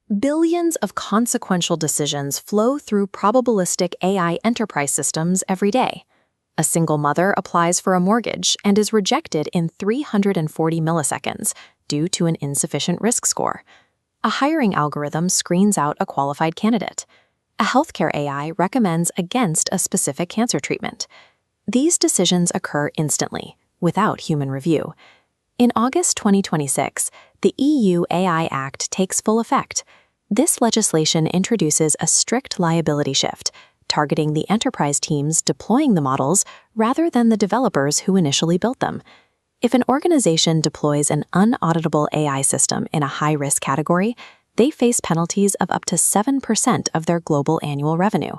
Billions of consequential decisions flow through probabilistic AI enterprise systems every day. A single mother applies for a mortgage and is rejected in 340 milliseconds due to an insufficient risk score. A hiring algorithm screens out a qualified candidate. A healthcare AI recommends against a specific cancer treatment. These decisions occur instantly, without human review. In August 2026, the EU AI Act takes full effect. This legislation introduces a strict liability shift, targeting the enterprise teams deploying the models rather than the developers who initially built them. If an organization deploys an unauditable AI system in a high-risk category, they face penalties of up to 7% of their global annual revenue.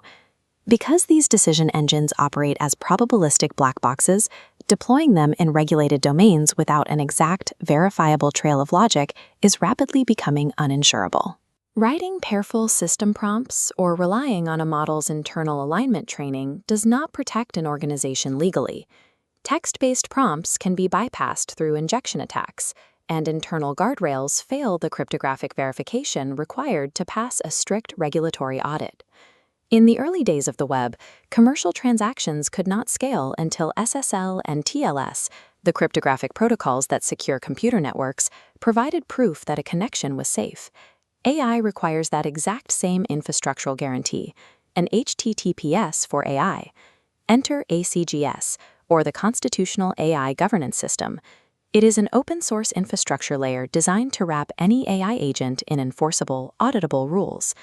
Because these decision engines operate as probabilistic black boxes, deploying them in regulated domains without an exact, verifiable trail of logic is rapidly becoming uninsurable. Writing pairful system prompts or relying on a model's internal alignment training does not protect an organization legally. Text-based prompts can be bypassed through injection attacks, and internal guardrails fail the cryptographic verification required to pass a strict regulatory audit. In the early days of the web, commercial transactions could not scale until SSL and TLS, the cryptographic protocols that secure computer networks, provided proof that a connection was safe. AI requires that exact same infrastructural guarantee, an HTTPS for AI. Enter ACGS, or the Constitutional AI Governance System. It is an open-source infrastructure layer designed to wrap any AI agent in enforceable, auditable rules.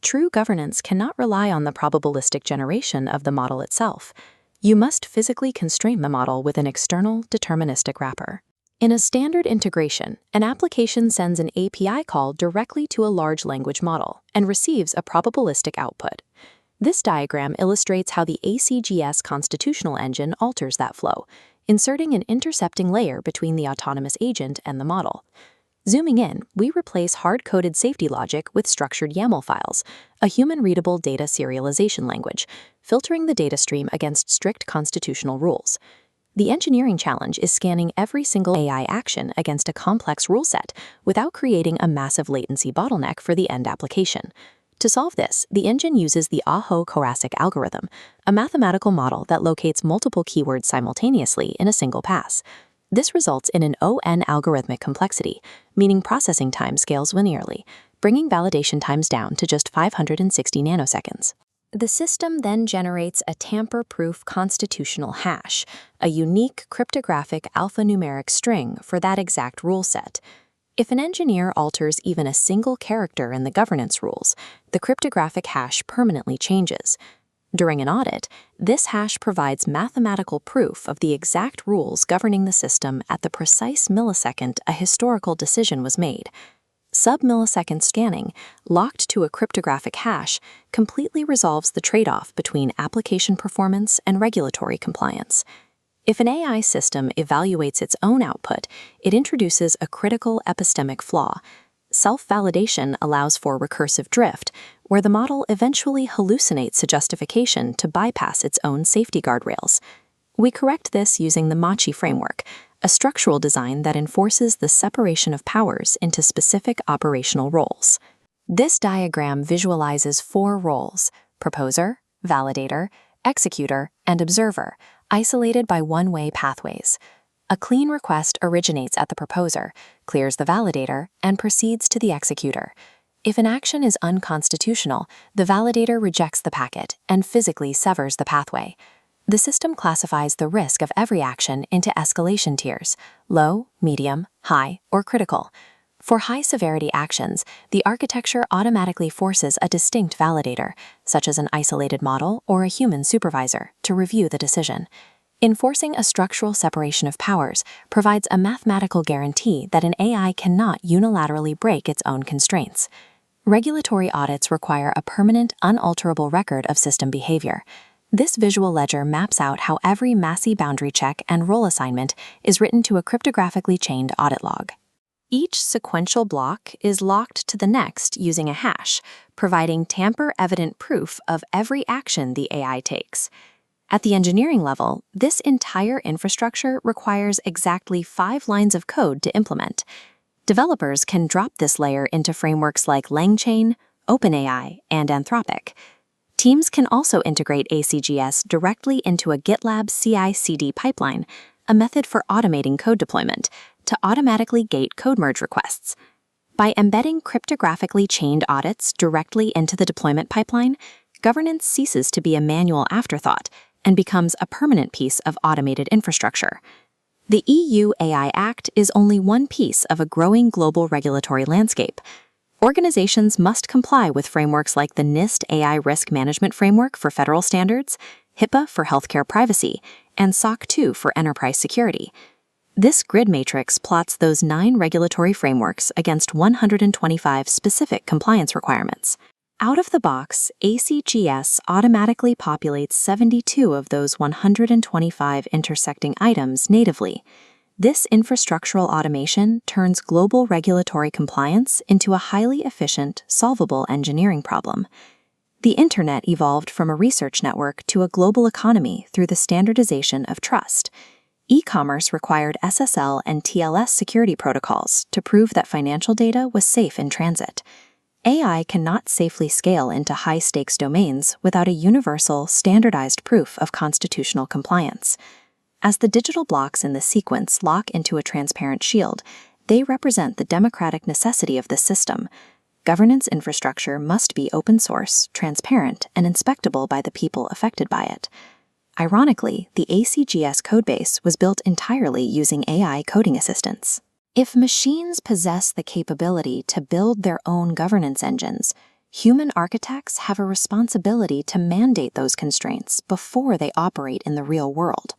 True governance cannot rely on the probabilistic generation of the model itself. You must physically constrain the model with an external, deterministic wrapper. In a standard integration, an application sends an API call directly to a large language model and receives a probabilistic output. This diagram illustrates how the ACGS constitutional engine alters that flow, inserting an intercepting layer between the autonomous agent and the model. Zooming in, we replace hard-coded safety logic with structured YAML files, a human-readable data serialization language, filtering the data stream against strict constitutional rules. The engineering challenge is scanning every single AI action against a complex rule set without creating a massive latency bottleneck for the end application. To solve this, the engine uses the Aho-Korasic algorithm, a mathematical model that locates multiple keywords simultaneously in a single pass. This results in an ON algorithmic complexity, meaning processing time scales linearly, bringing validation times down to just 560 nanoseconds. The system then generates a tamper-proof constitutional hash, a unique cryptographic alphanumeric string for that exact rule set. If an engineer alters even a single character in the governance rules, the cryptographic hash permanently changes. During an audit, this hash provides mathematical proof of the exact rules governing the system at the precise millisecond a historical decision was made. Sub-millisecond scanning, locked to a cryptographic hash, completely resolves the trade-off between application performance and regulatory compliance. If an AI system evaluates its own output, it introduces a critical epistemic flaw. Self-validation allows for recursive drift, where the model eventually hallucinates a justification to bypass its own safety guardrails. We correct this using the Machi framework, a structural design that enforces the separation of powers into specific operational roles. This diagram visualizes 4 roles: proposer, validator, executor, and observer, isolated by one-way pathways. A clean request originates at the proposer, clears the validator, and proceeds to the executor. If an action is unconstitutional, the validator rejects the packet and physically severs the pathway. The system classifies the risk of every action into escalation tiers: low, medium, high, or critical. For high-severity actions, the architecture automatically forces a distinct validator, such as an isolated model or a human supervisor, to review the decision. Enforcing a structural separation of powers provides a mathematical guarantee that an AI cannot unilaterally break its own constraints. Regulatory audits require a permanent, unalterable record of system behavior. This visual ledger maps out how every Massey boundary check and role assignment is written to a cryptographically chained audit log. Each sequential block is locked to the next using a hash, providing tamper-evident proof of every action the AI takes. At the engineering level, this entire infrastructure requires exactly 5 lines of code to implement. Developers can drop this layer into frameworks like LangChain, OpenAI, and Anthropic. Teams can also integrate ACGS directly into a GitLab CI/CD pipeline, a method for automating code deployment, to automatically gate code merge requests. By embedding cryptographically chained audits directly into the deployment pipeline, governance ceases to be a manual afterthought and becomes a permanent piece of automated infrastructure. The EU AI Act is only one piece of a growing global regulatory landscape. Organizations must comply with frameworks like the NIST AI Risk Management Framework for federal standards, HIPAA for healthcare privacy, and SOC 2 for enterprise security. This grid matrix plots those 9 regulatory frameworks against 125 specific compliance requirements. Out of the box, ACGS automatically populates 72 of those 125 intersecting items natively. This infrastructural automation turns global regulatory compliance into a highly efficient, solvable engineering problem. The Internet evolved from a research network to a global economy through the standardization of trust. E-commerce required SSL and TLS security protocols to prove that financial data was safe in transit. AI cannot safely scale into high-stakes domains without a universal, standardized proof of constitutional compliance. As the digital blocks in the sequence lock into a transparent shield, they represent the democratic necessity of the system. Governance infrastructure must be open source, transparent, and inspectable by the people affected by it. Ironically, the ACGS codebase was built entirely using AI coding assistants. If machines possess the capability to build their own governance engines, human architects have a responsibility to mandate those constraints before they operate in the real world.